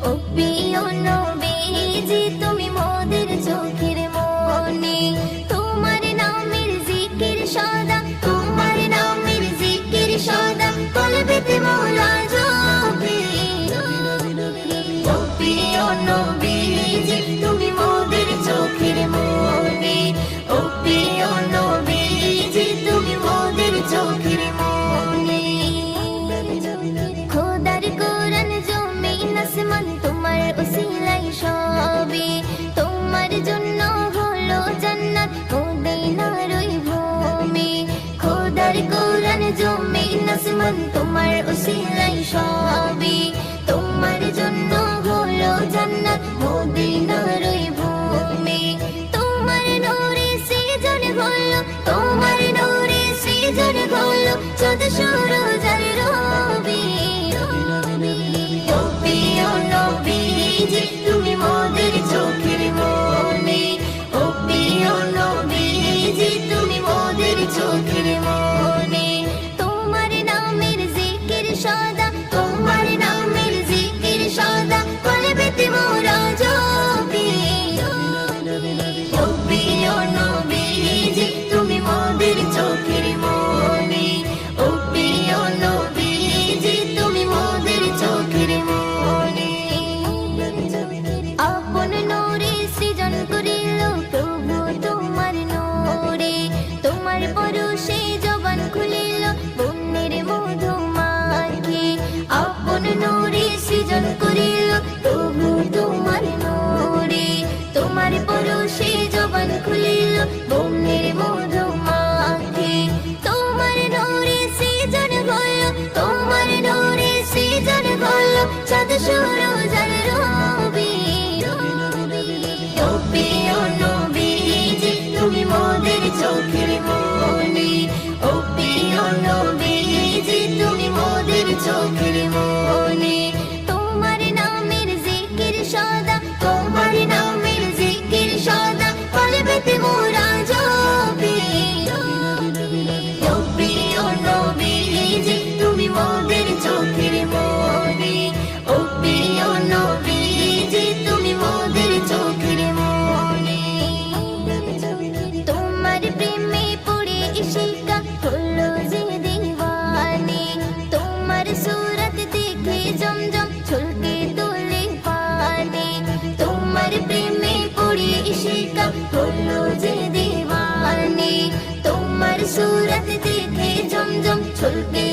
ও প্রিয় নবীজি তুমি মোদের চোখের মনি, তোমার নামের জিকির সদা, তোমার নামের জিকির সদা কলবেতে মোরা জপি। ও প্রিয় নবীজি তুমি মোদের চোখের মনি, ও প্রিয় নবীজি তুমি মোদের চোখের মনি। খোদার কোরআন জমিন আসমান তোমার উসিলাই সবে, তোমার জন্য হলো জান্নাত মদিনার ওই ভূমি। খোদার কোরআন জমিন আসমান তোমার উসিলাই সবে, তোমার জন্য হলো জান্নাত মদিনার ওই ভূমি। তোমার নূরে সৃজন হলো, তোমার নূরে সৃজন হলো চাঁদ সূরজ আর রবি। ও প্রিয় নবীজি তুমি মোদের চোখের মনি, ও প্রিয় নবীজি তুমি মোদের চোখের মনি। তোমার নামের জিকির সদা, তোমার নামের জিকির সদা কলবেতে মোরা জপি। ও প্রিয় নবীজি তুমি মোদের চোখের মনি, ও প্রিয় নবীজি তুমি মোদের চোখের মনি। আপন নূরে সৃজন করিল প্রভু তোমার নূরে, তোমার পরশে জবান খুলিল বন্যের মধু মাখি। আপন নূরে সৃজন করিল প্রভু তোমার নূরে, তোমার পরশে জবান খুলিল বন্যের মধু মাখি। তোমার নূরে সৃজন হলো, তোমার নূরে সৃজন হলো চাঁদ সূরজ আর রবি। ও প্রিয় নবীজি তুমি মোদের চোখের মনি, ও প্রিয় নবীজি তুমি মোদের চোখের মনি। তোমার নামের জিকির সদা, তোমার নামের জিকির সদা কলবেতে মোরা জপি। ও প্রিয় নবীজি তুমি মোদের চোখের মনি, ও প্রিয় নবীজি তুমি মোদের চোখের মনি। তোমার প্রেমে পড়ে ইশিকা হলো যে দিওয়ানি, তোমার সুরত দেখে জমজম ছলকে তোলে পানি। তোমার প্রেমে পড়ে ইশিকা হলো যে দিওয়ানি, তোমার সুরত দেখে জমজম ছলকে